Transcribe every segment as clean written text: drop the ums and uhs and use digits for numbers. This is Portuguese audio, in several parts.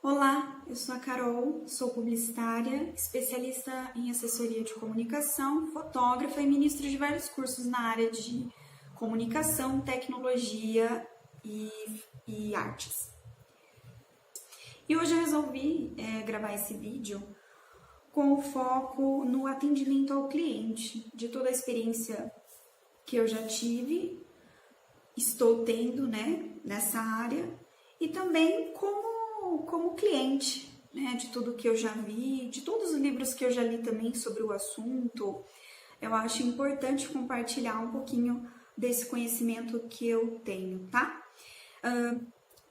Olá, eu sou a Carol, sou publicitária, especialista em assessoria de comunicação, fotógrafa e ministro de vários cursos na área de comunicação, tecnologia e artes. E hoje eu resolvi gravar esse vídeo com o foco no atendimento ao cliente, de toda a experiência que eu já tive, estou tendo, nessa área, e também como cliente, de tudo que eu já vi, de todos os livros que eu já li também sobre o assunto. Eu acho importante compartilhar um pouquinho desse conhecimento que eu tenho, tá?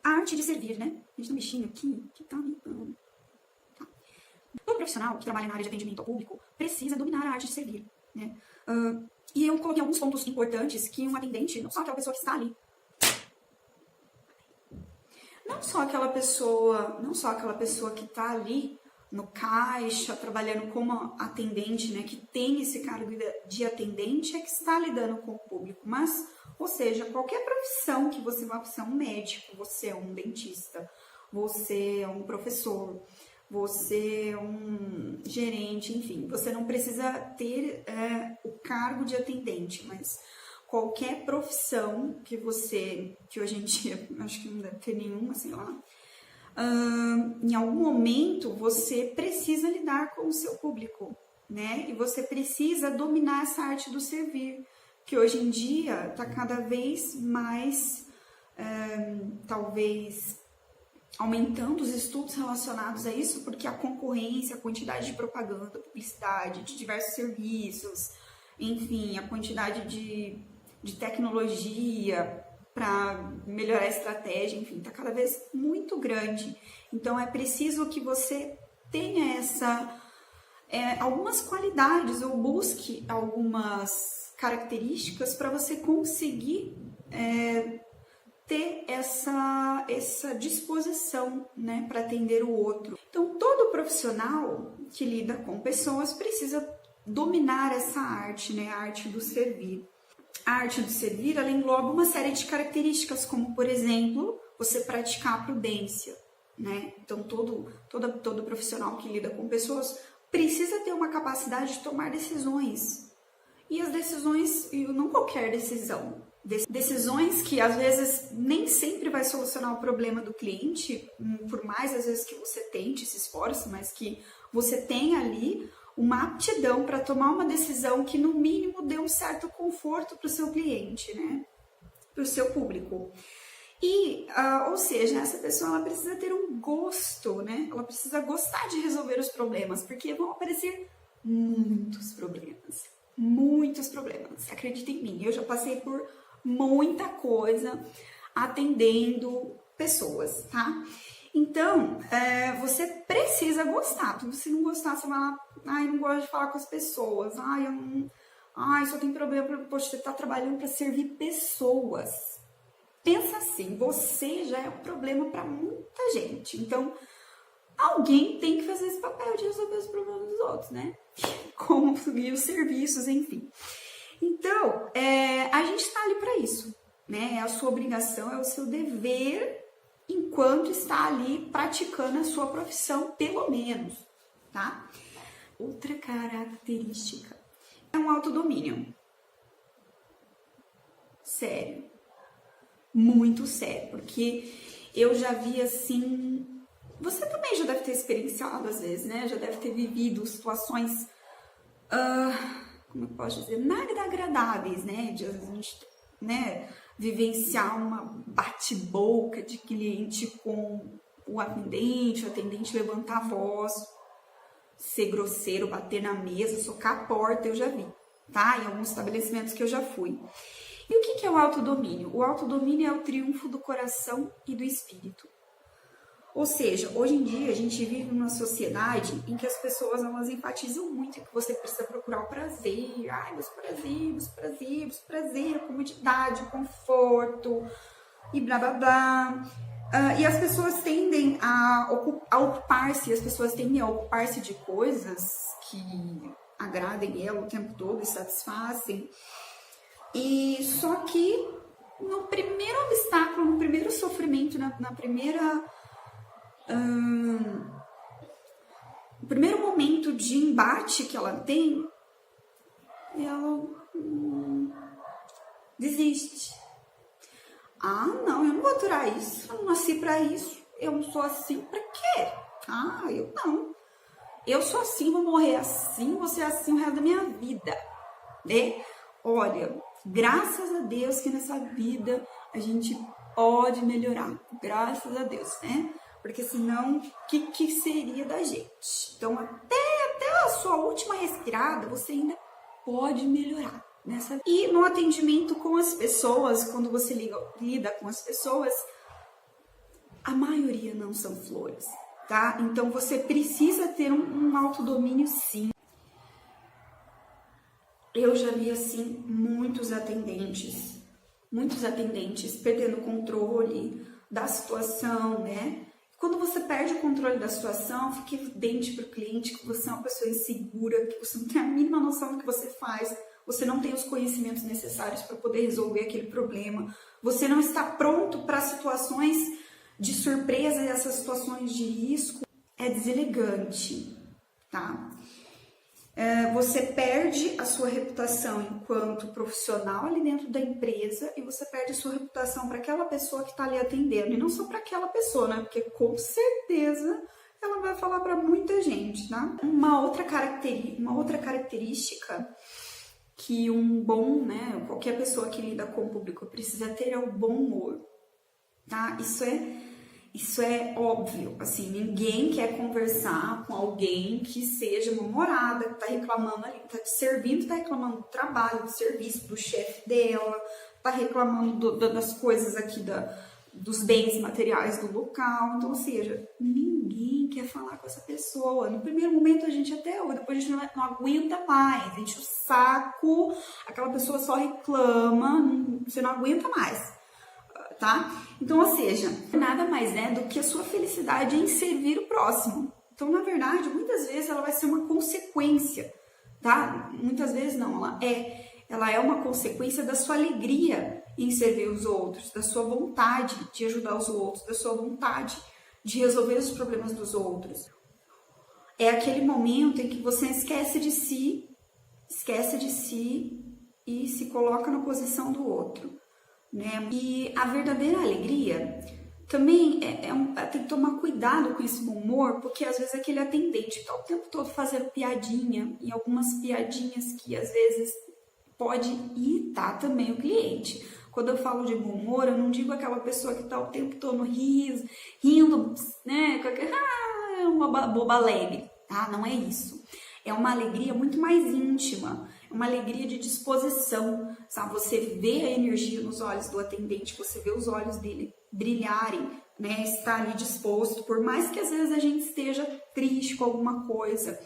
A arte de servir, A gente tá um bichinho aqui que tá limpando. Tá. Todo profissional que trabalha na área de atendimento ao público precisa dominar a arte de servir, E eu coloquei alguns pontos importantes que um atendente, não só aquela pessoa que está ali, não só aquela pessoa que está ali no caixa, trabalhando como atendente, que tem esse cargo de atendente, é que está lidando com o público. Mas, ou seja, qualquer profissão que você vá, você é um médico, você é um dentista, você é um professor, você é um gerente, enfim, você não precisa ter o cargo de atendente, mas qualquer profissão que hoje em dia, acho que não deve ter nenhuma, sei lá, em algum momento você precisa lidar com o seu público, E você precisa dominar essa arte do servir, que hoje em dia está cada vez mais, talvez, aumentando os estudos relacionados a isso, porque a concorrência, a quantidade de propaganda, publicidade, de diversos serviços, enfim, a quantidade de tecnologia para melhorar a estratégia, enfim, está cada vez muito grande. Então, é preciso que você tenha algumas qualidades ou busque algumas características para você conseguir ter essa disposição, para atender o outro. Então, todo profissional que lida com pessoas precisa dominar essa arte, a arte do servir. A arte do servir, ela engloba uma série de características, como, por exemplo, você praticar a prudência, Então, todo profissional que lida com pessoas precisa ter uma capacidade de tomar decisões. E as decisões, não qualquer decisão, decisões que às vezes nem sempre vai solucionar o problema do cliente, por mais às vezes que você tente, se esforce, mas que você tenha ali uma aptidão para tomar uma decisão que no mínimo dê um certo conforto para o seu cliente, para o seu público. E, ou seja, essa pessoa ela precisa ter um gosto, Ela precisa gostar de resolver os problemas, porque vão aparecer muitos problemas. Acredita em mim, eu já passei por muita coisa atendendo pessoas, tá? Então, você precisa gostar. Se você não gostar, você vai lá, não gosto de falar com as pessoas, só tem problema porque você está trabalhando para servir pessoas. Pensa assim, você já é um problema para muita gente. Então, alguém tem que fazer esse papel de resolver os problemas dos outros, Como subir os serviços, enfim. Então, a gente está ali para isso, É a sua obrigação, é o seu dever enquanto está ali praticando a sua profissão, pelo menos, tá? Outra característica é um autodomínio. Sério. Muito sério, porque eu já vi assim... Você também já deve ter experienciado às vezes, Já deve ter vivido situações, como eu posso dizer, nada agradáveis, De a gente, vivenciar uma bate-boca de cliente com o atendente levantar a voz, ser grosseiro, bater na mesa, socar a porta, eu já vi, tá? Em alguns estabelecimentos que eu já fui. E o que é o autodomínio? O autodomínio é o triunfo do coração e do espírito. Ou seja, hoje em dia a gente vive numa sociedade em que as pessoas elas enfatizam muito que você precisa procurar o prazer, prazer, comodidade, conforto e blá blá blá. E as pessoas tendem a ocupar-se de coisas que agradem ela o tempo todo e satisfazem. E só que no primeiro obstáculo, no primeiro sofrimento, na primeira o primeiro momento de embate que ela tem, ela desiste. Ah, não, eu não vou aturar isso, eu não nasci pra isso, eu não sou assim, pra quê? Ah, eu não. Eu sou assim, vou morrer assim, vou ser assim o resto da minha vida, né? Olha, graças a Deus que nessa vida a gente pode melhorar, graças a Deus, né? Porque senão, o que seria da gente? Então, até a sua última respirada, você ainda pode melhorar. E no atendimento com as pessoas, quando você lida com as pessoas, a maioria não são flores, tá? Então você precisa ter um autodomínio, sim. Eu já vi, assim, muitos atendentes perdendo o controle da situação, né? Quando você perde o controle da situação, fica evidente para o cliente que você é uma pessoa insegura, que você não tem a mínima noção do que você faz, você não tem os conhecimentos necessários para poder resolver aquele problema, você não está pronto para situações de surpresa e essas situações de risco, é deselegante, tá? Você perde a sua reputação enquanto profissional ali dentro da empresa e você perde a sua reputação para aquela pessoa que está ali atendendo, e não só para aquela pessoa, né? Porque com certeza ela vai falar para muita gente, tá? Uma outra característica que um bom, né, qualquer pessoa que lida com o público precisa ter é o bom humor, tá? Isso é óbvio, assim, ninguém quer conversar com alguém que seja mal-humorada, que tá reclamando ali, tá te servindo, tá reclamando do trabalho, do serviço, do chefe dela, tá reclamando das coisas aqui, dos bens materiais do local. Então, ou seja, ninguém quer falar com essa pessoa. No primeiro momento a gente até ouve, depois a gente não aguenta mais, enche o saco, aquela pessoa só reclama, você não aguenta mais. Tá? Então, ou seja, nada mais é do que a sua felicidade em servir o próximo. Então, na verdade, muitas vezes ela vai ser uma consequência, tá? Muitas vezes não, ela é uma consequência da sua alegria em servir os outros, da sua vontade de ajudar os outros, da sua vontade de resolver os problemas dos outros. É aquele momento em que você esquece de si e se coloca na posição do outro. Né? E a verdadeira alegria também tem que tomar cuidado com esse bom humor, porque às vezes aquele atendente está o tempo todo fazendo piadinha, e algumas piadinhas que às vezes pode irritar também o cliente. Quando eu falo de bom humor, eu não digo aquela pessoa que está o tempo todo rindo, né, uma boba alegre, tá? Não é isso. É uma alegria muito mais íntima, uma alegria de disposição, sabe? Você vê a energia nos olhos do atendente, você vê os olhos dele brilharem, né? Está ali disposto, por mais que às vezes a gente esteja triste com alguma coisa,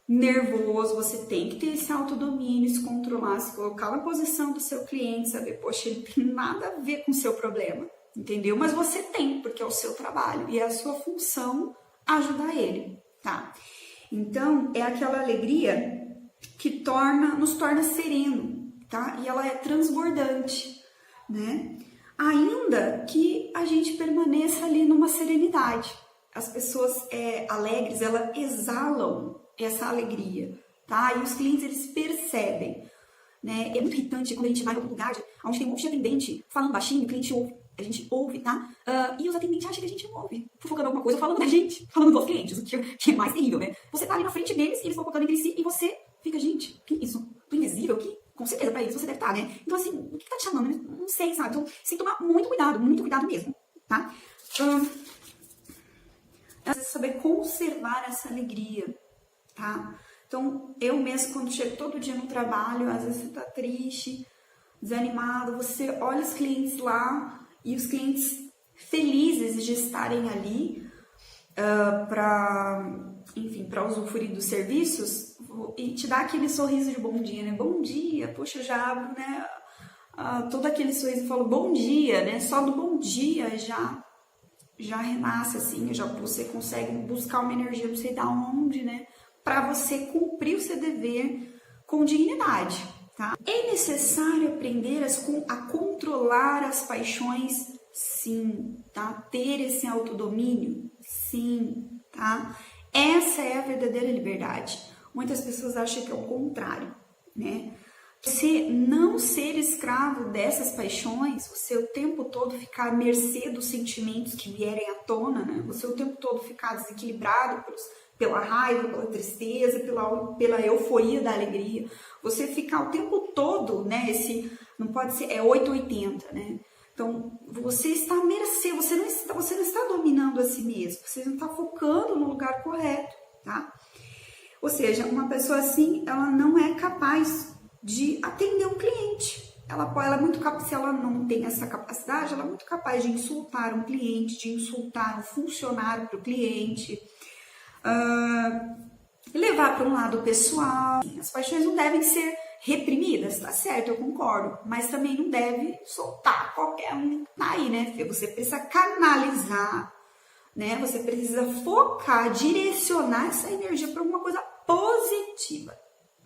nervoso, você tem que ter esse autodomínio, se controlar, se colocar na posição do seu cliente, saber, poxa, ele tem nada a ver com o seu problema, entendeu? Mas você tem, porque é o seu trabalho e é a sua função ajudar ele, tá? Então, é aquela alegria que nos torna sereno, tá? E ela é transbordante, né? Ainda que a gente permaneça ali numa serenidade. As pessoas alegres, elas exalam essa alegria, tá? E os clientes, eles percebem, né? É muito irritante quando a gente vai em algum lugar onde tem um monte de atendente falando baixinho, o cliente ouve, a gente ouve, tá? E os atendentes acham que a gente não ouve, fofocando alguma coisa, falando da gente, falando dos clientes, o que é mais terrível, né? Você tá ali na frente deles, eles fofocando entre si, e você fica, gente, que isso? Tô invisível aqui? Com certeza, pra eles você deve estar, né? Então, assim, o que tá te chamando? Não sei, sabe? Então, você tem que tomar muito cuidado mesmo, tá? Às vezes, saber conservar essa alegria, tá? Então, eu mesmo, quando chego todo dia no trabalho, às vezes você tá triste, desanimado, você olha os clientes lá e os clientes felizes de estarem ali para usufruir dos serviços e te dá aquele sorriso de bom dia, né? Bom dia, poxa, eu já abro, né? Todo aquele sorriso e falo bom dia, né? Só do bom dia já renasce, assim, você consegue buscar uma energia, não sei da onde, né? Para você cumprir o seu dever com dignidade, tá? É necessário aprender a controlar as paixões Sim, tá? Ter esse autodomínio? Sim, tá? Essa é a verdadeira liberdade. Muitas pessoas acham que é o contrário, né? Você não ser escravo dessas paixões, você o tempo todo ficar à mercê dos sentimentos que vierem à tona, né? Você o tempo todo ficar desequilibrado pela raiva, pela tristeza, pela euforia da alegria. Você ficar o tempo todo, né? Não pode ser, é 880, né? Então, você está à mercê, você não está dominando a si mesmo, você não está focando no lugar correto, tá? Ou seja, uma pessoa assim, ela não é capaz de atender um cliente. Ela é muito capaz, se ela não tem essa capacidade, ela é muito capaz de insultar um cliente, de insultar um funcionário para o cliente, levar para um lado pessoal. As paixões não devem ser reprimidas, tá certo? Eu concordo, mas também não deve soltar qualquer um aí, né? Você precisa canalizar, né? Você precisa focar, direcionar essa energia para alguma coisa positiva,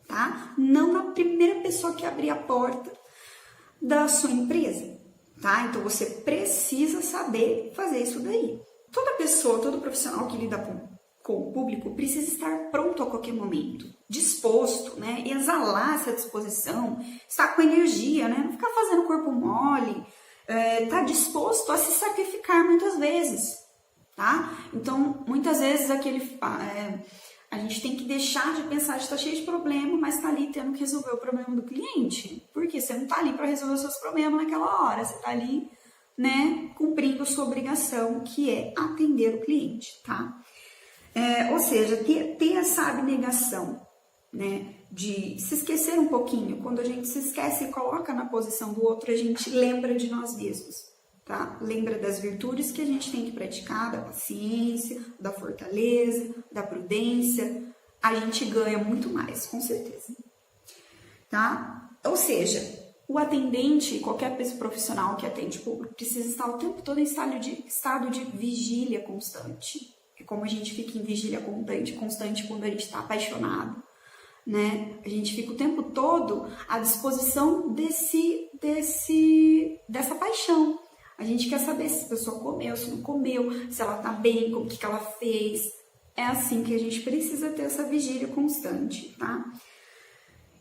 tá? Não na primeira pessoa que abrir a porta da sua empresa, tá? Então você precisa saber fazer isso daí. Toda pessoa, todo profissional que lida com o público precisa estar pronto a qualquer momento, disposto, né? Exalar essa disposição, estar com energia, né? Não ficar fazendo corpo mole, tá disposto a se sacrificar muitas vezes, tá? Então, muitas vezes a gente tem que deixar de pensar que está cheio de problema, mas está ali tendo que resolver o problema do cliente. Porque você não está ali para resolver os seus problemas naquela hora, você está ali, né, cumprindo sua obrigação, que é atender o cliente, tá? Ou seja, ter essa abnegação, né, de se esquecer um pouquinho. Quando a gente se esquece e coloca na posição do outro, a gente lembra de nós mesmos, tá? Lembra das virtudes que a gente tem que praticar, da paciência, da fortaleza, da prudência. A gente ganha muito mais, com certeza, tá? Ou seja, o atendente, qualquer pessoa profissional que atende público, precisa estar o tempo todo em estado de vigília constante. É como a gente fica em vigília constante quando a gente está apaixonado, né? A gente fica o tempo todo à disposição dessa paixão. A gente quer saber se a pessoa comeu, se não comeu, se ela tá bem, o que ela fez. É assim que a gente precisa ter essa vigília constante, tá?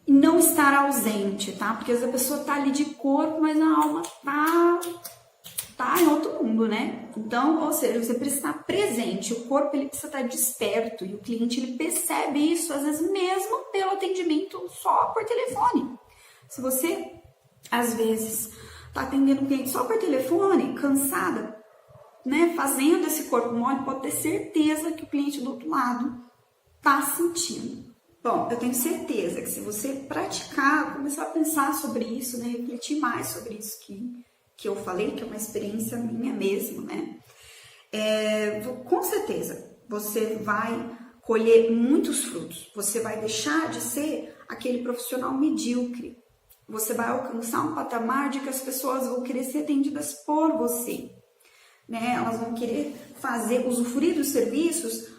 E não estar ausente, tá? Porque às vezes a pessoa tá ali de corpo, mas a alma tá em outro mundo, né? Então, ou seja, você precisa estar presente, o corpo ele precisa estar desperto e o cliente ele percebe isso, às vezes mesmo pelo atendimento só por telefone. Se você, às vezes, tá atendendo o cliente só por telefone, cansada, né, fazendo esse corpo mole, pode ter certeza que o cliente do outro lado tá sentindo. Bom, eu tenho certeza que se você praticar, começar a pensar sobre isso, né, refletir mais sobre isso que eu falei, que é uma experiência minha mesmo, né, com certeza você vai colher muitos frutos, você vai deixar de ser aquele profissional medíocre, você vai alcançar um patamar de que as pessoas vão querer ser atendidas por você, né? Elas vão querer usufruir dos serviços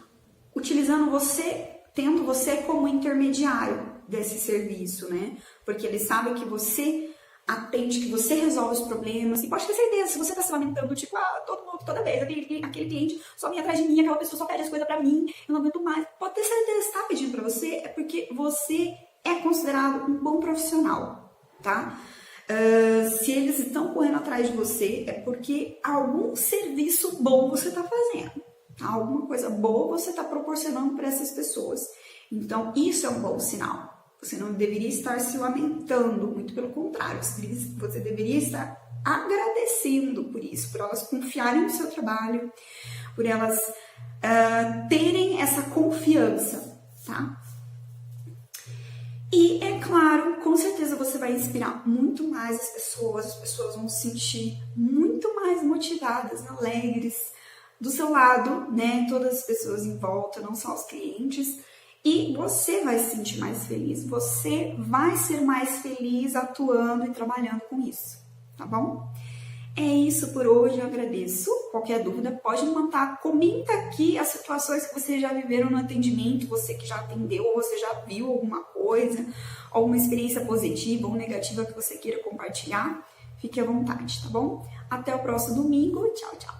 utilizando você, tendo você como intermediário desse serviço, né? Porque eles sabem que você atende, que você resolve os problemas. E pode ter certeza, se você está se lamentando, tipo, toda vez, aquele cliente só vem atrás de mim, aquela pessoa só pede as coisas pra mim, eu não aguento mais. Pode ter certeza, se está pedindo pra você, é porque você é considerado um bom profissional. Tá? Se eles estão correndo atrás de você, é porque algum serviço bom você está fazendo, tá? Alguma coisa boa você está proporcionando para essas pessoas. Então, isso é um bom sinal. Você não deveria estar se lamentando, muito pelo contrário, você deveria estar agradecendo por isso, por elas confiarem no seu trabalho, por elas terem essa confiança, tá? E é claro, com certeza você vai inspirar muito mais as pessoas vão se sentir muito mais motivadas, alegres do seu lado, né? Todas as pessoas em volta, não só os clientes, e você vai se sentir mais feliz, você vai ser mais feliz atuando e trabalhando com isso, tá bom? É isso por hoje, eu agradeço. Qualquer dúvida pode me mandar, comenta aqui as situações que vocês já viveram no atendimento, você que já atendeu, ou você já viu alguma coisa, alguma experiência positiva ou negativa que você queira compartilhar. fique à vontade, tá bom? Até o próximo domingo. Tchau, tchau!